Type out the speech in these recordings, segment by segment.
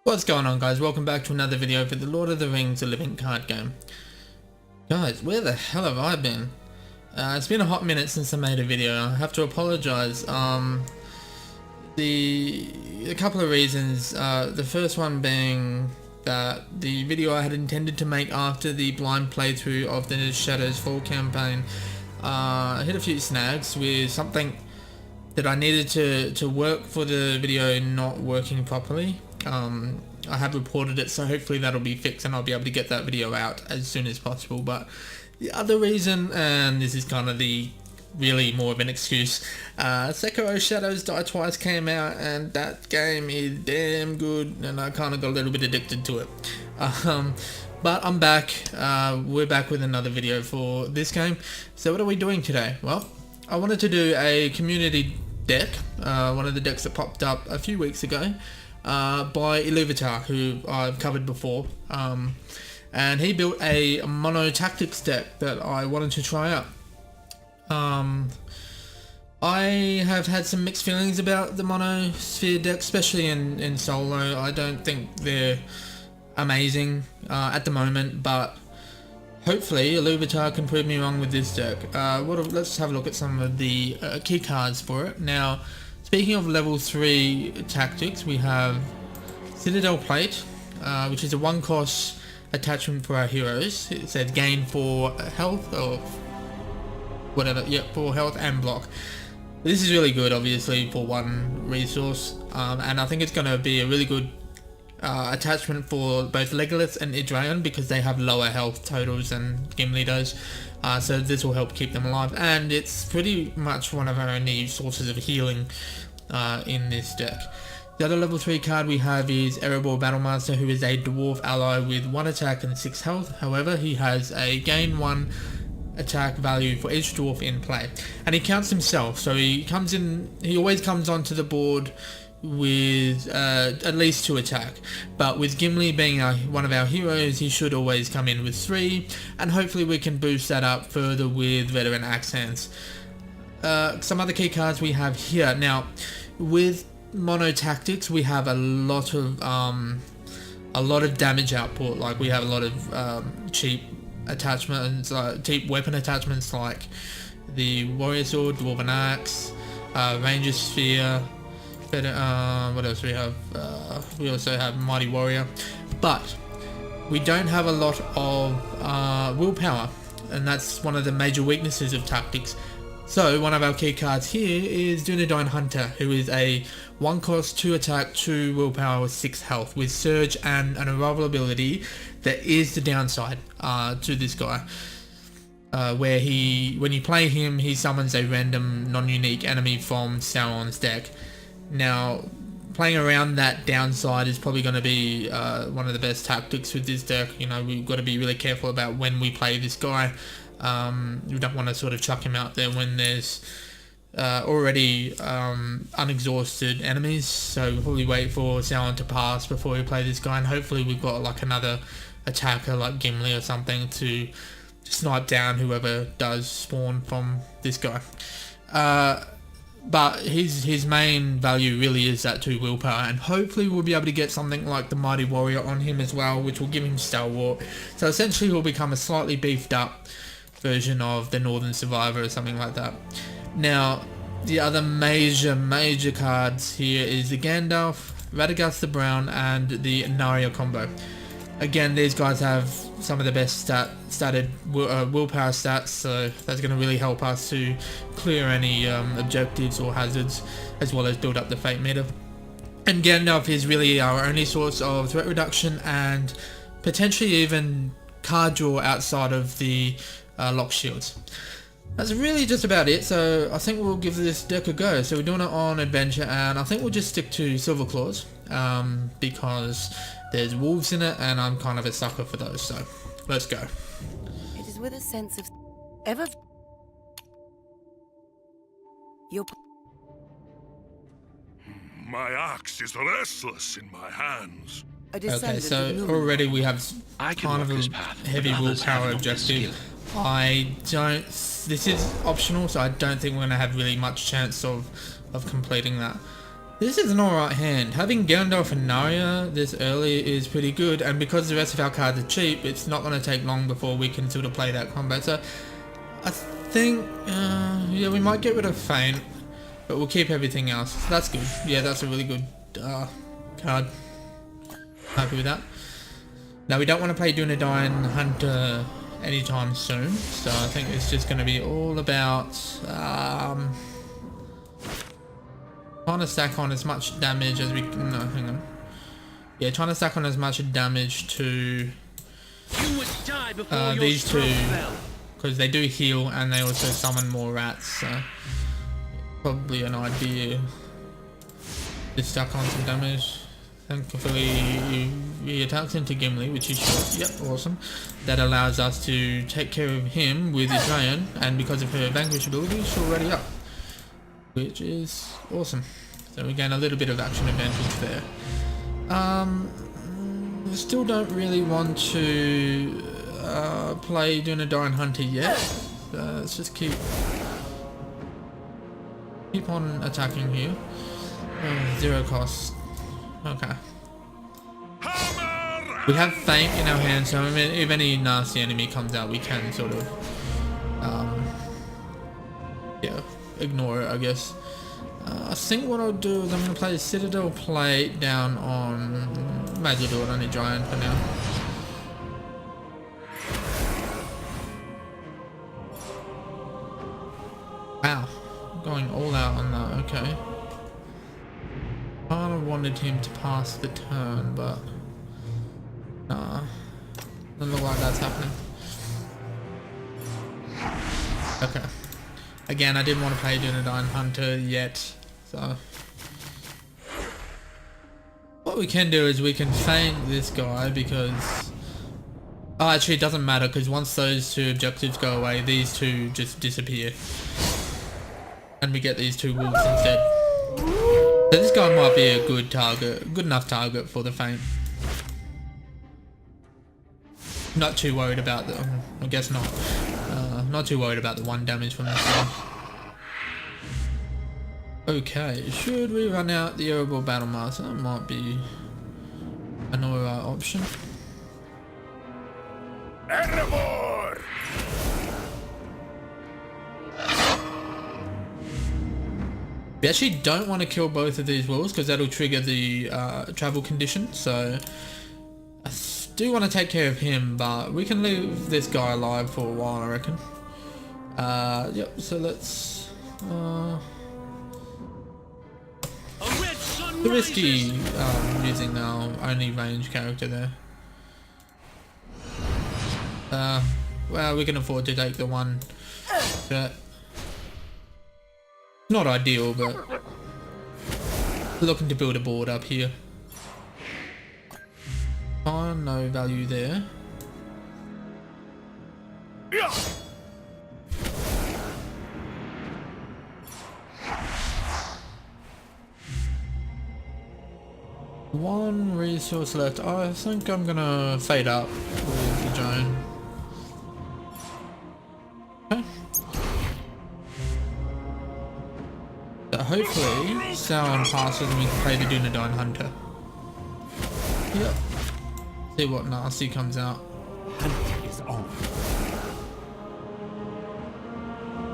What's going on, guys? Welcome back to another video for the Lord of the Rings living card game. Guys, where the hell have I been? It's been a hot minute since I made a video. I have to apologize. A couple of reasons. The first one being that the video I had intended to make after the blind playthrough of the Shadows Fall campaign hit a few snags with something that I needed to work for the video not working properly. I have reported it, so hopefully that'll be fixed and I'll be able to get that video out as soon as possible. But the other reason, and this is kind of the really more of an excuse, Sekiro Shadows Die Twice came out, and that game is damn good, and I kind of got a little bit addicted to it. But I'm back. We're back with another video for this game. So what are we doing today? Well, I wanted to do a community deck, one of the decks that popped up a few weeks ago, by Iluvatar, who I've covered before, and he built a mono tactics deck that I wanted to try out. I have had some mixed feelings about the mono sphere deck, especially in solo. I don't think they're amazing at the moment, but hopefully Iluvatar can prove me wrong with this deck. Let's have a look at some of the key cards for it. Now, speaking of level 3 tactics, we have Citadel Plate, which is a 1-cost attachment for our heroes. It says gain for health or whatever, yeah, for health and block. This is really good, obviously, for one resource, and I think it's going to be a really good attachment for both Legolas and Idrayon because they have lower health totals than Gimli does. So this will help keep them alive, and it's pretty much one of our only sources of healing in this deck. The other level 3 card we have is Erebor Battlemaster, who is a dwarf ally with 1 attack and 6 health. However, he has a gain 1 attack value for each dwarf in play, and he counts himself, so he always comes onto the board with at least 2 attack, but with Gimli being one of our heroes, he should always come in with 3, and hopefully we can boost that up further with veteran accents. Some other key cards we have here. Now, with mono tactics, we have a lot of damage output. Like, we have a lot of cheap attachments, cheap weapon attachments like the Warrior Sword, Dwarven Axe, Ranger Sphere. What else do we have? We also have Mighty Warrior, but we don't have a lot of willpower, and that's one of the major weaknesses of tactics. So one of our key cards here is Dunedain Hunter, who is a 1-cost, 2 attack, 2 willpower with 6 health, with Surge and an arrival ability that is the downside to this guy. Where when you play him, he summons a random non-unique enemy from Sauron's deck. Now, playing around that downside is probably going to be one of the best tactics with this deck. You know, we've got to be really careful about when we play this guy. You don't want to sort of chuck him out there when there's already unexhausted enemies. So we'll probably wait for Sauron to pass before we play this guy, and hopefully we've got like another attacker like Gimli or something to snipe down whoever does spawn from this guy. But his main value really is that 2 willpower, and hopefully we'll be able to get something like the Mighty Warrior on him as well, which will give him Stalwart. So essentially he'll become a slightly beefed up version of the Northern Survivor or something like that. Now, the other major cards here is the Gandalf, Radagast the Brown, and the Narya combo. Again, these guys have some of the best willpower stats, so that's going to really help us to clear any objectives or hazards, as well as build up the fate meter. And Gandalf is really our only source of threat reduction and potentially even card draw outside of the lock shields. That's really just about it, so I think we'll give this deck a go. So we're doing it on adventure, and I think we'll just stick to Silver Claws, because there's wolves in it, and I'm kind of a sucker for those, so let's go. It is with a sense of ever your My axe is restless in my hands. A Okay, descendant so of Nuln. already we have I can kind walk of this a path, heavy but others have willpower not the objective. skill. I don't. This is optional, so I don't think we're gonna have really much chance of completing that. This is an alright hand. Having Gandalf and Narya this early is pretty good, and because the rest of our cards are cheap, it's not gonna take long before we can sort of play that combat. So I think, yeah, we might get rid of Feint, but we'll keep everything else. So that's good. Yeah, that's a really good card. Happy with that. Now we don't want to play Dunedain Hunter anytime soon, so I think it's just going to be all about trying to stack on as much damage as we can. No, hang on. Yeah, trying to stack on as much damage to You would die before these two, fell. because they do heal and they also summon more rats, so probably an idea to stack on some damage. Thankfully he attacks into Gimli, which he should. Yep, awesome. That allows us to take care of him with Idrayan, and because of her vanquish ability, she's already up, which is awesome. So we gain a little bit of action advantage there. We still don't really want to play Dunedain Hunter yet. Let's just keep on attacking here. Zero cost. Okay. We have Feint in our hand, so if any nasty enemy comes out, we can sort of yeah, ignore it, I guess. I think what I'll do is I'm going to play the Citadel plate down on Magic Do It on a Giant for now. Wow, going all out on that, okay. I wanted him to pass the turn, but nah, doesn't look like that's happening. Okay. Again, I didn't want to play Dunedain Hunter yet, so what we can do is we can feint this guy because actually it doesn't matter, because once those two objectives go away, these two just disappear and we get these two wolves instead. So this guy might be a good target, good enough target for the feint. Not too worried about the, I guess not. Not too worried about the 1 damage from this guy. Okay, should we run out the Erebor Battlemaster? That might be an alright option. Erebor! We actually don't want to kill both of these wolves because that'll trigger the travel condition, so I do want to take care of him, but we can leave this guy alive for a while, I reckon. Yep, so let's the risky using our only range character there. Well, we can afford to take the one that not ideal, but looking to build a board up here. No value there. One resource left. I think I'm gonna fade up with the giant. Okay. So hopefully Sauron passes and we can play the Dunedain Hunter. Yep. See what nasty comes out. Hunting is on.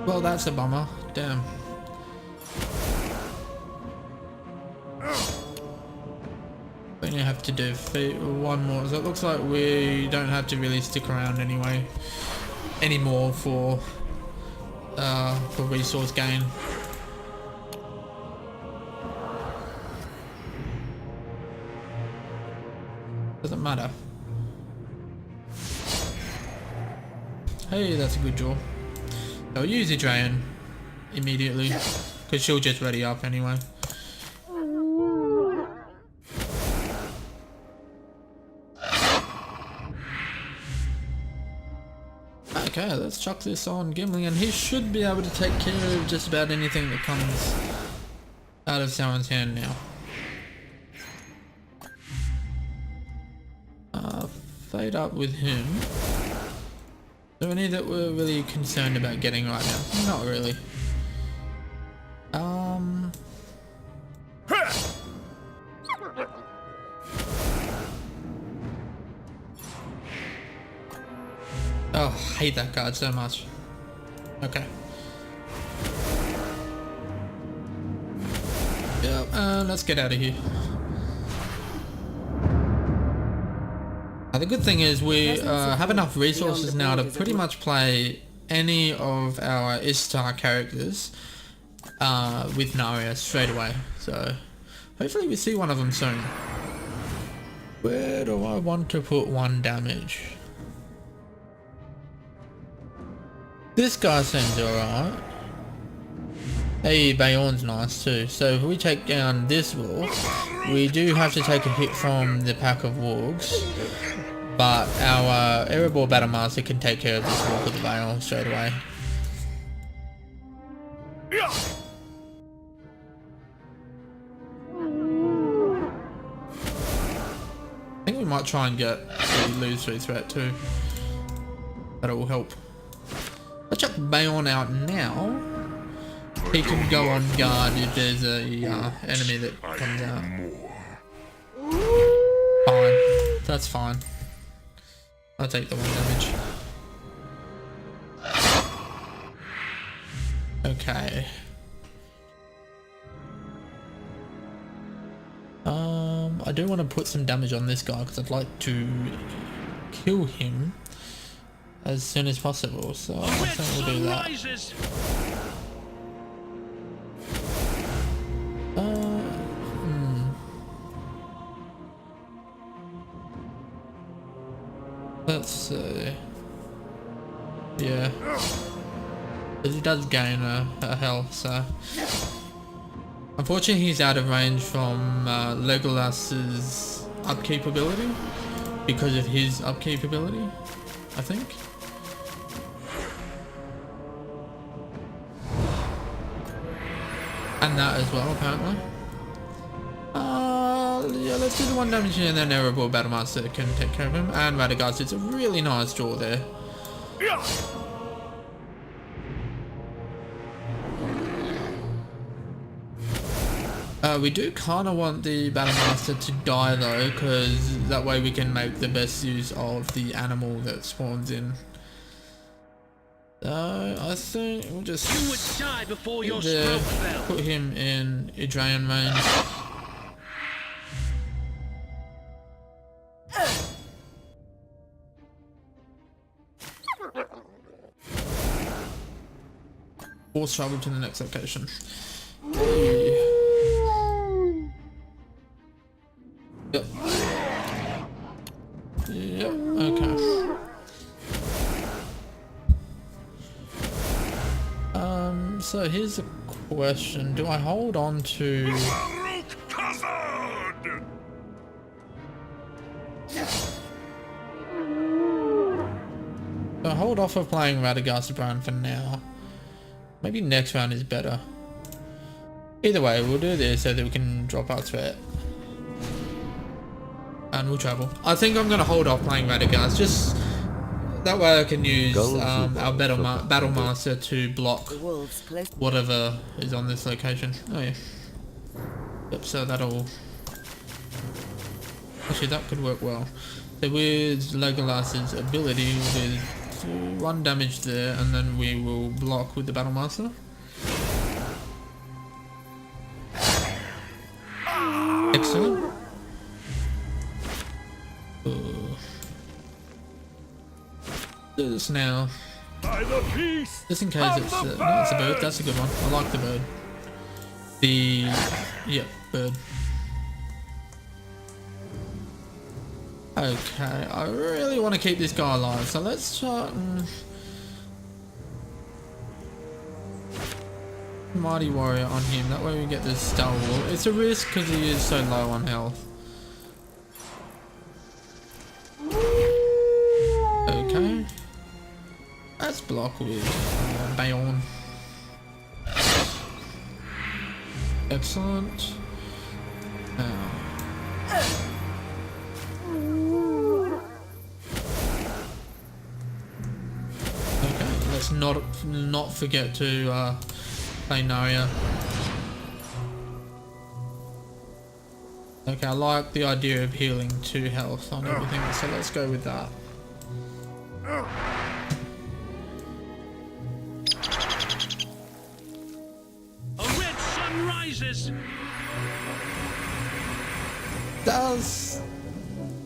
Well, that's a bummer. Damn. We only have to defeat one more, so it looks like we don't have to really stick around anymore for resource gain. Doesn't matter. Hey, that's a good draw. I'll use Idrayan immediately because she'll just ready up anyway. Okay, let's chuck this on Gimli, and he should be able to take care of just about anything that comes out of Sauron's hand now. played up with him. Are there any that we're really concerned about getting right now? Not really. Oh, I hate that card so much. Okay. Yeah, let's get out of here. The good thing is we have enough resources now to pretty much play any of our Istar characters with Narya straight away. So hopefully we see one of them soon. Where do I want to put 1 damage? This guy seems alright. Hey, Bayon's nice too. So if we take down this wolf, we do have to take a hit from the pack of wargs. But our Erebor Battlemaster can take care of this wolf with the Bayon straight away. I think we might try and get the lose-free threat too. That will help. Let's chuck Bayon out now. He can go on guard if there's a enemy that comes out. Fine. That's fine. I'll take the 1 damage. Okay. I do want to put some damage on this guy because I'd like to kill him as soon as possible. So I think we'll do that. Let's see. Yeah. But he does gain a health, so. Unfortunately, he's out of range from Legolas's upkeep ability because of his upkeep ability, I think. And that as well, apparently. Yeah, let's do the 1 damage here and then Erebor Battlemaster can take care of him. And Radagast, it's a really nice draw there. We do kind of want the Battlemaster to die though, because that way we can make the best use of the animal that spawns in. So I think we'll just put him in Idrayan range. Force travel to the next location. Yep. Yep, okay. So here's a question. Do I hold on to... So I hold off of playing Radagast Brown for now. Maybe next round is better. Either way, we'll do this so that we can drop our threat. And we'll travel. I think I'm going to hold off playing Radagast. Just that way I can use our Battlemaster to block whatever is on this location. Oh yeah. Yep, so that'll... Actually, that could work well. So with Legolas's ability, with 1 damage there, and then we will block with the Battlemaster. Excellent. Do this now. Just in case it's no, it's a bird. That's a good one. I like the bird. Yep, bird. Okay, I really want to keep this guy alive, so let's try Mighty Warrior on him. That way we get this Star Wall. It's a risk because he is so low on health. Okay. Let's block with Bayon. Excellent. Now. not forget to play Narya. Okay, I like the idea of healing 2 health on everything, so let's go with that. A red sun rises.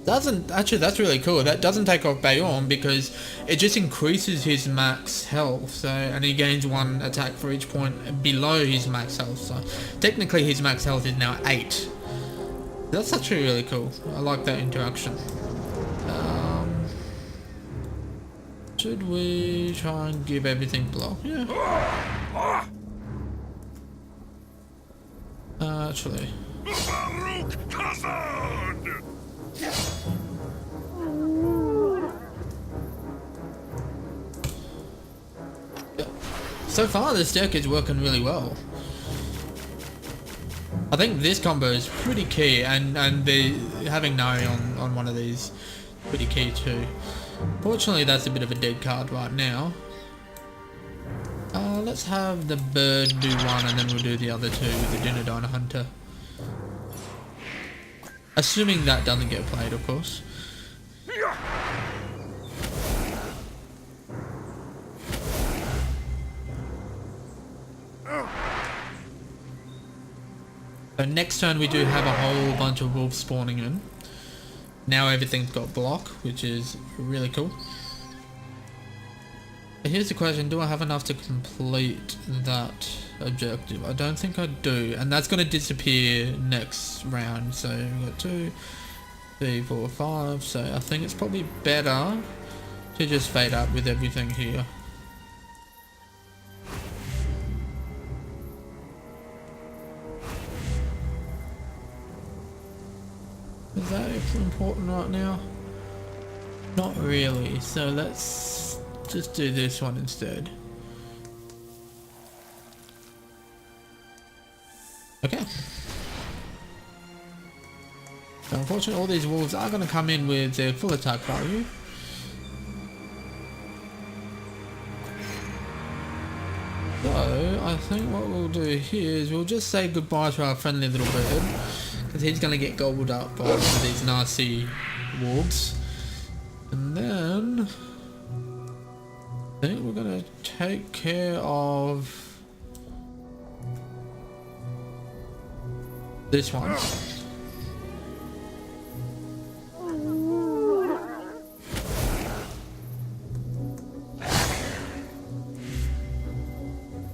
Doesn't actually, that's really cool. That doesn't take off Bayorn because it just increases his max health, so, and he gains 1 attack for each point below his max health, so technically his max health is now 8. That's actually really cool. I like that interaction. Should we try and give everything block? Yeah. Actually. Baruch Kazan! So far this deck is working really well. I think this combo is pretty key, and having Nari on one of these pretty key too. Fortunately that's a bit of a dead card right now. Let's have the bird do 1 and then we'll do the other 2 with the Dunedain Hunter. Assuming that doesn't get played, of course. So next turn we do have a whole bunch of wolves spawning in. Now everything's got block, which is really cool. Here's the question, do I have enough to complete that objective? I don't think I do, and that's going to disappear next round. So we've got 2, 3, 4, 5, so I think it's probably better to just fade up with everything here. Is that important right now? Not really, so let's just do this one instead. Okay. So unfortunately all these wolves are going to come in with their full attack value. So I think what we'll do here is we'll just say goodbye to our friendly little bird, because he's going to get gobbled up by one of these nasty wolves. And then I think we're going to take care of this one.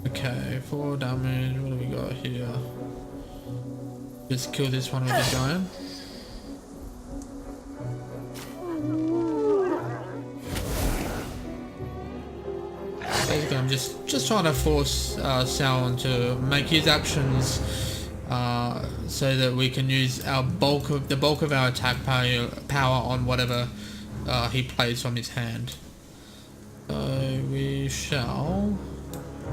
Okay, 4 damage. What do we got here? Just kill this one with the giant. Basically, I'm just trying to force Sauron to make his actions so that we can use the bulk of our attack power on whatever he plays from his hand. So we shall.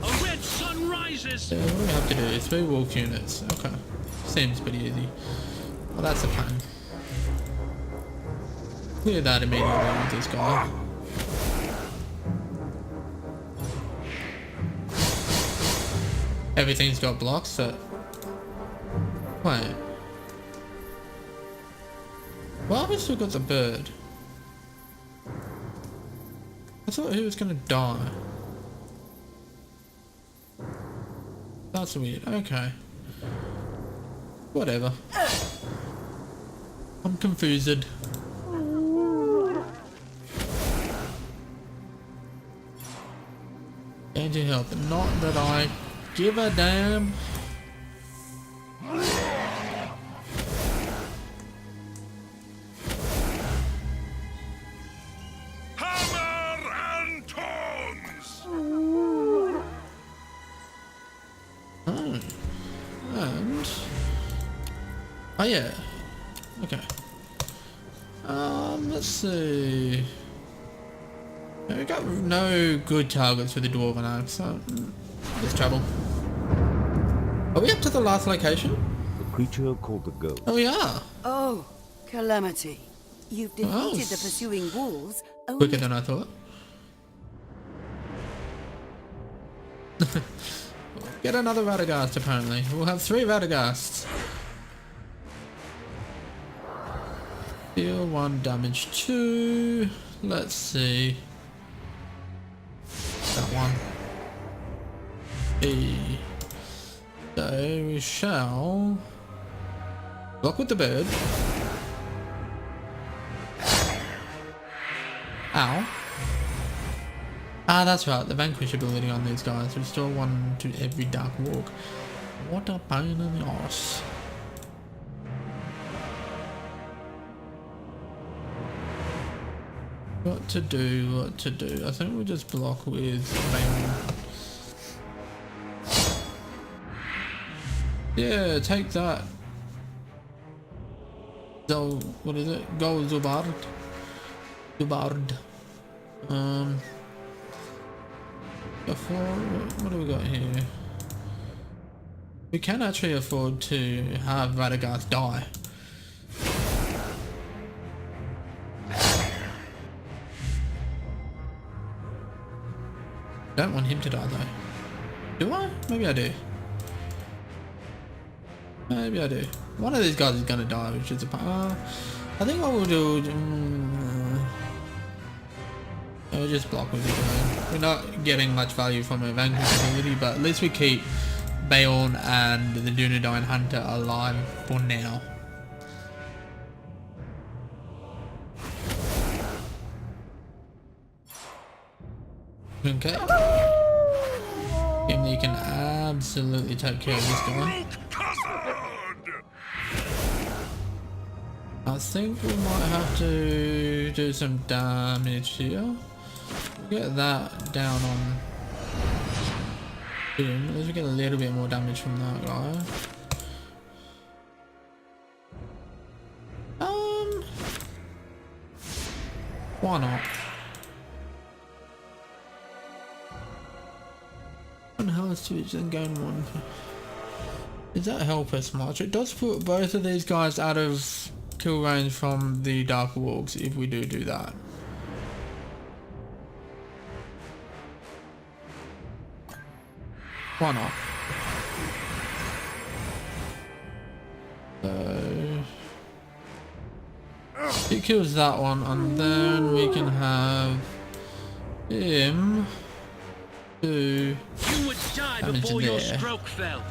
A red sun rises. Yeah, what do we have to do? 3 wolf units. Okay, seems pretty easy. Well, that's the plan. Clear that immediately with this guy. Everything's got blocks, so... Wait. Why have we still got the bird? I thought he was gonna die. That's weird. Okay. Whatever. I'm confused. Anti-health. Not that I give a damn. Hammer and tongs! Oh. And... Oh yeah. Okay. Let's see. We got no good targets for the Dwarven Axe, so... There's trouble. Are we up to the last location? The creature called the ghost. Oh, we are. Oh, calamity. You've defeated Oh, the pursuing wolves. Quicker than I thought. Get another Radagast apparently. We'll have 3 Radagasts. Deal 1 damage 2. Let's see. That one. E. So we shall block with the bird. Ow. Ah, that's right, the Vanquish ability on these guys. Restore 1 to every Dark Walk. What a pain in the arse. What to do, what to do. I think we'll just block with Bane. Yeah, take that. What is it? Go Zubard. Zubard. What do we got here? We can actually afford to have Radagast die. Don't want him to die though. Do I? Maybe I do. Maybe I do. One of these guys is gonna die, which is a I think what we'll do. We'll just block with it. We're not getting much value from a Vanquish ability, but at least we keep Bayon and the Dunedain Hunter alive for now. Okay. You can absolutely take care of this guy. I think we might have to do some damage here. Get that down on him. Let's get a little bit more damage from that guy. Why not? One health switch and gain 1. Does that help us much? It does put both of these guys out of kill range from the Dark Walks if we do that. Why not? So he kills that one, and then we can have him do You would die damage before your there. stroke fell.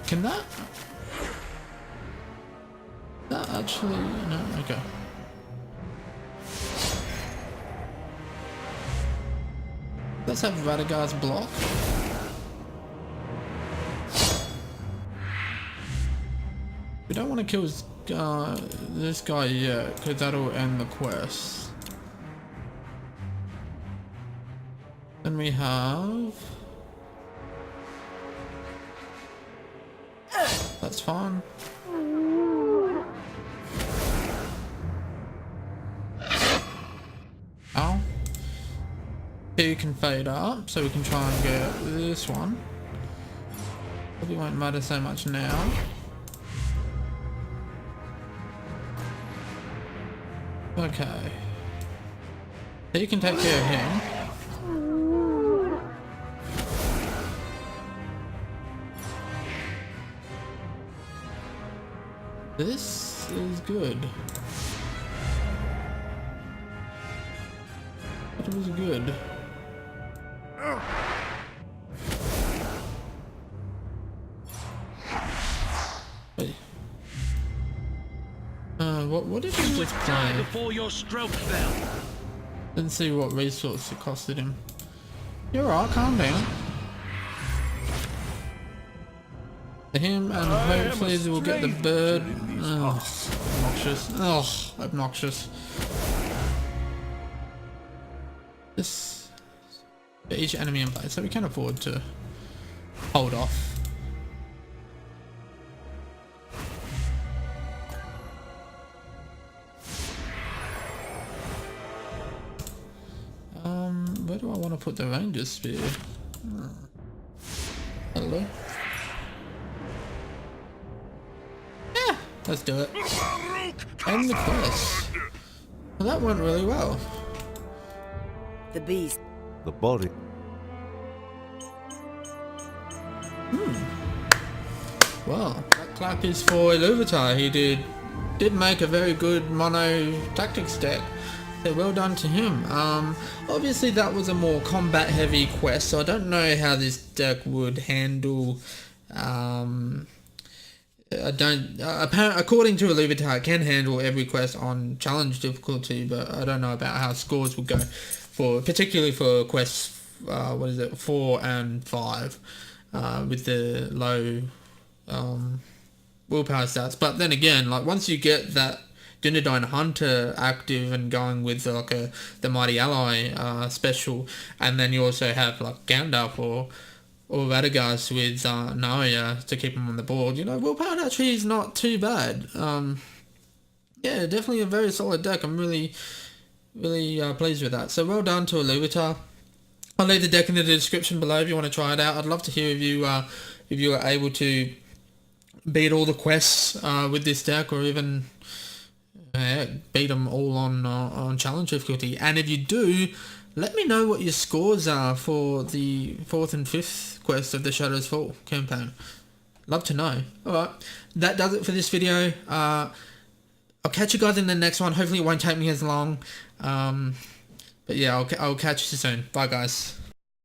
Can that actually no? Okay. Let's have Radagast block. We don't want to kill this guy yet, because that'll end the quest. Then we have... That's fine. Ow. Here you can fade up, so we can try and get this one. Probably won't matter so much now. Okay. So you can take care of him. This is good. It was good. Wait. What did he just Die play? before your stroke fell. Didn't see what resource it costed him. You're alright, calm down. Him, and hopefully we'll get the bird. Oh, obnoxious. Oh, obnoxious. This for each enemy in play, so we can afford to hold off. Where do I want to put the ranger spear? Hello. Let's do it. End the quest. Well, that went really well. The beast. The body. Well, that clap is for Iluvatar. He did make a very good mono tactics deck. So well done to him. Obviously that was a more combat heavy quest, so I don't know how this deck would handle. I don't. According to Iluvatar, it can handle every quest on challenge difficulty, but I don't know about how scores would go for, particularly for quests. 4 and 5, with the low willpower stats. But then again, like once you get that Dunedain Hunter active and going with like the Mighty Ally special, and then you also have like Gandalf or Radagast with Narya to keep him on the board, you know, willpower actually is not too bad. Yeah, definitely a very solid deck. I'm really pleased with that. So well done to Iluvatar. I'll leave the deck in the description below if you want to try it out. I'd love to hear if you are able to beat all the quests with this deck, or even beat them all on challenge difficulty. And if you do, let me know what your scores are for the 4th and 5th quest of the Shadows Fall campaign. Love to know. Alright, that does it for this video. I'll catch you guys in the next one. Hopefully it won't take me as long. But yeah, I'll catch you soon. Bye guys.